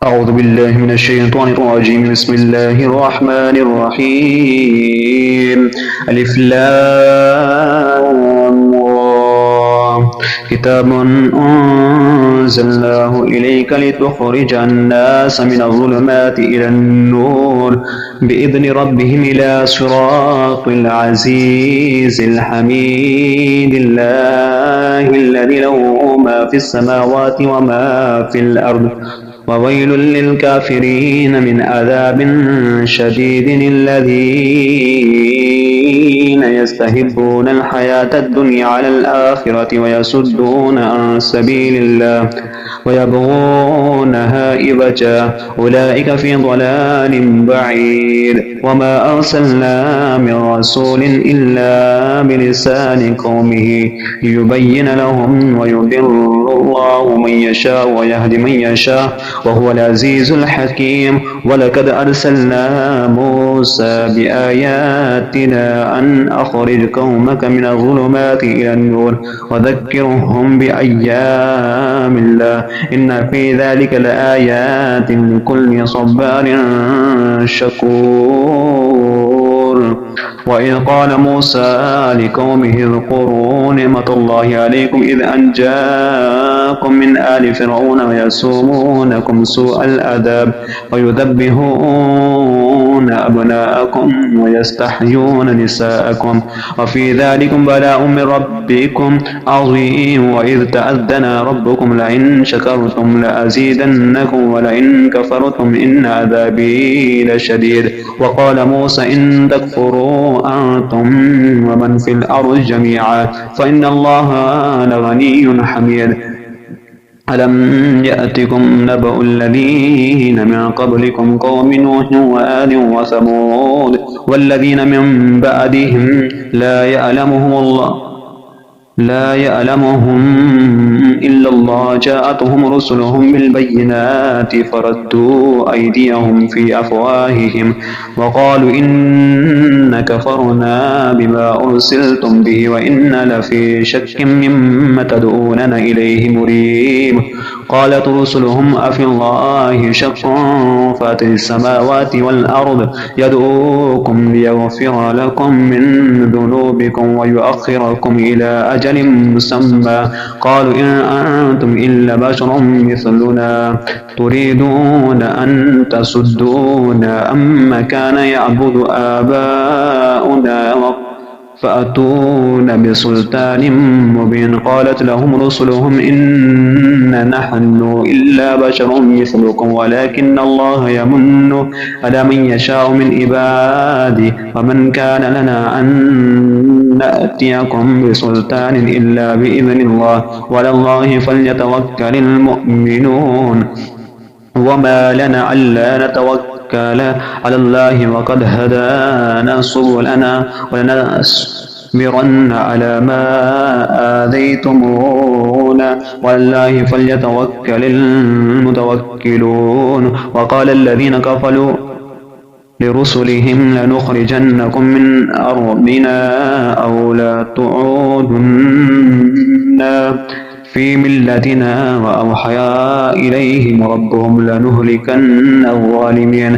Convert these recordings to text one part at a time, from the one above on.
أعوذ بالله من الشيطان الرجيم. بسم الله الرحمن الرحيم. ألف لام را. كتاب أنزلناه إليك لتخرج الناس من الظلمات إلى النور بإذن ربهم إلى صراط العزيز الحميد الله الذي له ما في السماوات وما في الأرض وويل للكافرين من عذاب شديد الذين يستحبون الحياة الدنيا على الآخرة ويصدون عن سبيل الله ويبغونها عوجا أولئك في ضلال بعيد. وما أرسلنا من رسول إلا بلسان قومه ليبين لهم ويضل الله من يشاء ويهدي من يشاء وهو العزيز الحكيم. ولقد أرسلنا موسى بآياتنا أن أخرج قومك من الظلمات إلى النور وذكرهم بأيام الله إن في ذلك لآيات لكل صبار شكور. وإذ قال موسى لقومه اذكروا نعمة الله عليكم إذ أنجاكم من آل فرعون ويسومونكم سوء العذاب ويذبحون أبناءكم ويستحيون نساءكم وفي ذلكم بلاء من ربكم عظيم. وإذ تأذن ربكم لئن شكرتم لأزيدنكم ولئن كفرتم إن عذابي لشديد. وقال موسى إن تكفروا أنتم ومن في الأرض جميعا فإن الله لغني حميد. ألم يأتكم نبأ الذين من قبلكم قوم نوح وآد وثمود والذين من بعدهم لا يعلمهم إلا الله جاءتهم رسلهم بالبينات فردوا أيديهم في أفواههم وقالوا إنا كفرنا بما أرسلتم به وإنا لفي شك مما تدعوننا إليه مريب. قالت رسلهم أفي الله شك فاتر السماوات والأرض يدعوكم ليغفر لكم من ذنوبكم ويؤخركم إلى أجل مسمى قالوا إن أنتم إلا بشر مثلنا تريدون أن تصدونا أما كان يعبد آباؤنا فأتونا بسلطان مبين. قالت لهم رسلهم إن نحن إلا بشر مثلكم ولكن الله يمن على من يشاء من عباده ومن كان لنا أن نأتيكم بسلطان إلا بإذن الله وعلى الله فليتوكل المؤمنون. وما لنا ألا نتوكل على الله وقد هدانا سبلنا ولنصبرن على ما آذيتمونا والله فليتوكل المتوكلون. وقال الذين كفروا لرسلهم لنخرجنكم من أرضنا أو لا تعودن في ملتنا وأوحى إليهم ربهم لنهلكن الظالمين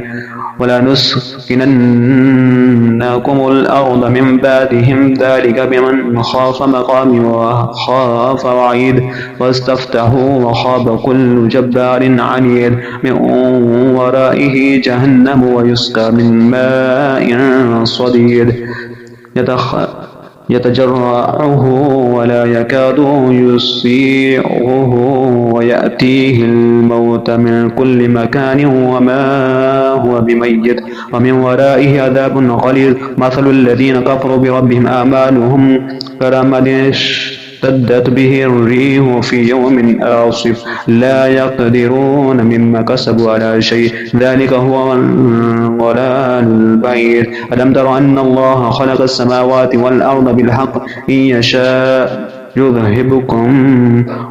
ولنسكننكم الأرض من بعدهم ذلك بمن خاف مقامي وخاف وعيد. واستفتحوا وخاب كل جبار عنيد من ورائه جهنم ويسقى من ماء صديد يتجرعه ولا يكاد يسيغه ويأتيه الموت من كل مكان وما هو بميت ومن ورائه عذاب غليظ. مثل الذين كفروا بربهم أعمالهم كرماد اشتدت به الريح في يوم عاصف لا يقدرون مما كسبوا على شيء ذلك هو الضلال البعيد. ألم تر أن الله خلق السماوات والأرض بالحق إن يشاء يذهبكم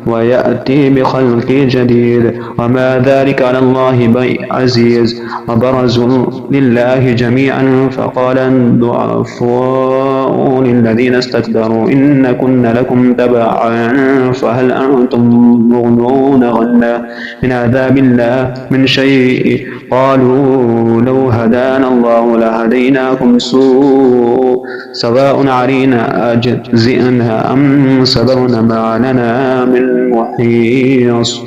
ويأتي بخلق جديد وما ذلك على الله بعزيز. وبرزوا لله جميعا فقال الضعفاء سواء الذين استكبروا إن كنا لكم تبعا فهل أنتم مغنون عنا من عذاب الله من شيء قالوا لو هدانا الله لهديناكم سواء علينا أجزئنا أم صبرنا ما لنا من محيص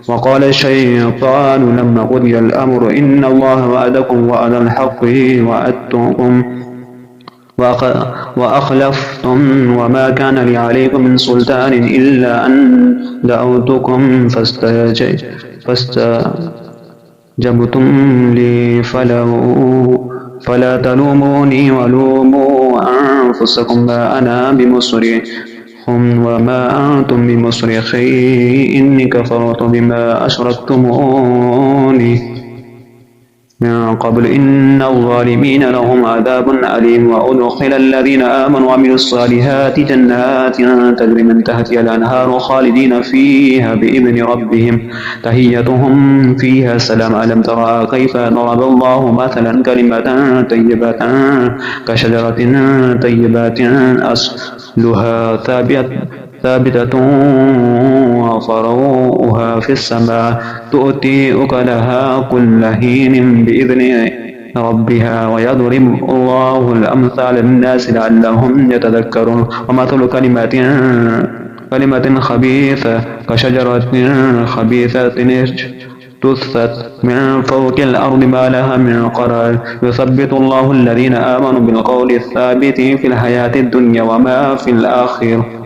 وقال الشيطان لما قضي الأمر إن الله وعدكم وعد الحق وعدتكم وأخلفتم وما كان لي عليكم من سلطان إلا أن دعوتكم فاستجبتم لي فلا تلوموني ولوموا أنفسكم ما أنا بمصرخكم وما أنتم بمصرخي إني كفرت بما أشركتموني من قبل إن الظالمين لهم عذاب أليم وأدخل الذين آمنوا وعملوا الصالحات جنات تجري من تحتها الأنهار خالدين فيها بإذن ربهم تحيتهم فيها سلام ألم ترى كيف ضرب الله مثلا كلمة طيبة كشجرة طيبة أصلها ثابتة وفروعها في السماء تؤتي أكلها كل حين بإذن ربها ويضرب الله الأمثال للناس لعلهم يتذكرون ومثل كلمة خبيثة كشجرة خبيثة تثت من فوق الأرض ما لها من قرار يثبت الله الذين آمنوا بالقول الثابت في الحياة الدنيا وما في الآخرة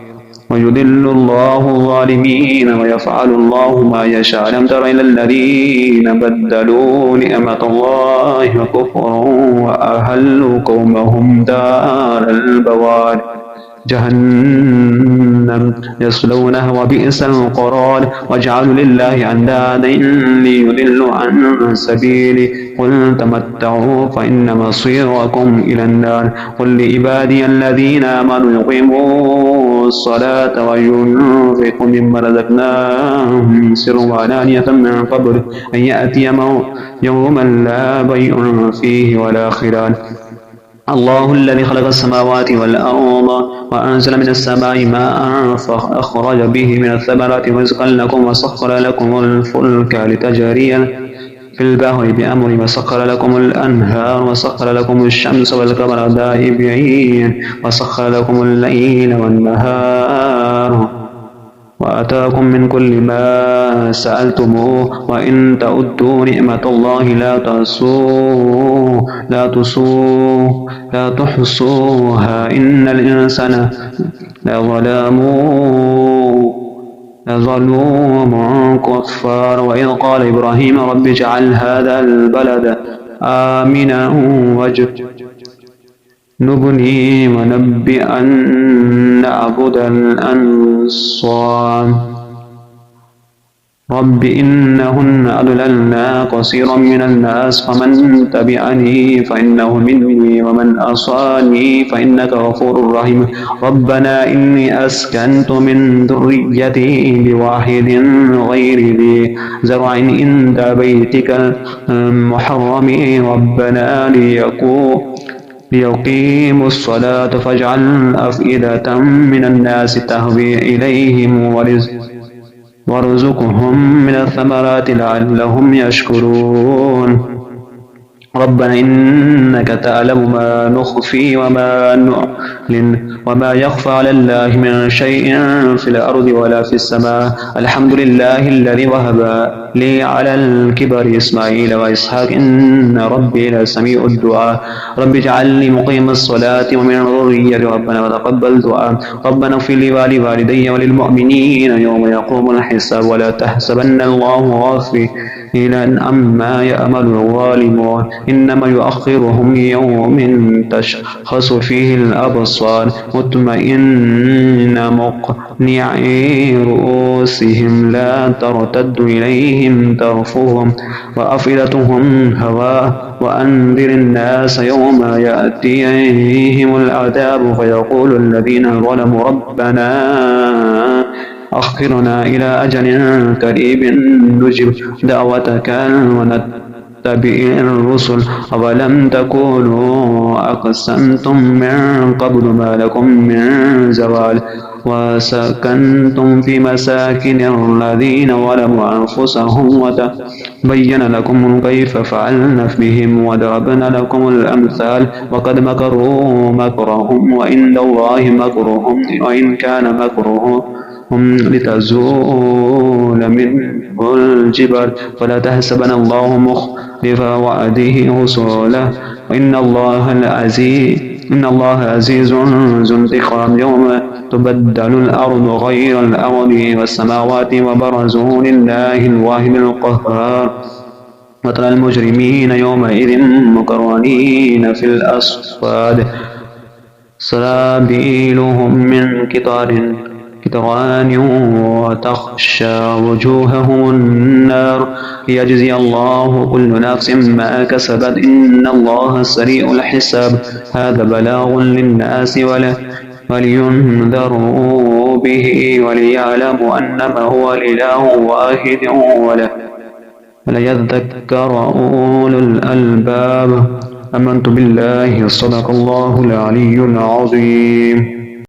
ويذل الله الظالمين ويفعل الله ما يشاء ألم تر إلى الذين بدلوا نعمة الله كفرا وأحلوا قومهم دار البوار جهنم يصلونها وبئس القرار واجعلوا لله أندادا ليضلوا عن سبيله قل تمتعوا فإن مصيركم إلى النار قل لعبادي الذين آمنوا يقيموا الصلاة وينفقوا مما رزقناهم سرا وعلانية من قبل أن يأتي يوما لا بيع فيه ولا خلال الله الذي خلق السماوات والأرض وأنزل من السماء ماء فأخرج به من الثمرات رزقا لكم وسخر لكم الفلك لتجري في البحر بأمره وسخر لكم الأنهار وسخر لكم الشمس والقمر دائبين وسخر لكم الليل والنهار وآتاكم من كل ما سألتموه وإن تعدوا نعمة الله لا تحصوها إن الإنسان لظلوم كفار وإذ قال إبراهيم رب اجعل هذا البلد آمنا واجنبني ونبئ أن نعبد الأنصار رب إنهن أضللن كثيرا من الناس فمن تبعني فإنه مني ومن عصاني فإنك غفور رحيم ربنا إني أسكنت من ذريتي بواحد غير ذي زرع عند بيتك المحرم ربنا ليقيموا الصلاة فاجعل أفئدة من الناس تهوي إليهم وارزقهم من الثمرات لعلهم يشكرون ربنا إنك تعلم ما نخفي وما نعلن وما يخفى على الله من شيء في الأرض ولا في السماء الحمد لله الذي وهب لي على الكبر إسماعيل وإسحاق إن ربي لسميع الدعاء رب اجعلني مقيم الصلاة ومن ذريتي ربنا وتقبل دعاء ربنا اغفر لي ولوالدي وللمؤمنين يوم يقوم الحساب ولا تحسبن الله غافلا عما يأمل الظالمون إنما يؤخرهم يوم تشخص فيه الأبصار مطمئن مقنعي رؤوسهم لا ترتد إليهم طرفهم وأفئدتهم هواء وأنذر الناس يوم يأتيهم العذاب فيقول الذين ظلموا ربنا أخرنا إلى أجل قريب نجب دعوتك نتبع الرسل أولم تكونوا أقسمتم من قبل ما لكم من زوال وسكنتم في مساكن الذين ظلموا أنفسهم وتبين لكم كيف فعلنا بهم وضربنا لكم الأمثال وقد مكروا مكرهم وعند الله مكرهم وإن كان مكرهم لتزول منه الجبال فلا تحسبن الله مخلف وعده رسوله إن الله عزيز ذو انتقام يوم تبدل الأرض غير الأرض والسماوات وبرزوا لله الواحد القهار وترى المجرمين يومئذ مقرنين في الأصفاد سرابيلهم من كتران وتخشى وجوههم النار ليجزي الله كل نفس ما كسبت إن الله سريع الحساب هذا بلاغ للناس ولينذروا به وليعلموا أنما هو إله واحد وليذكر أولو الألباب آمنت بالله صدق الله العلي العظيم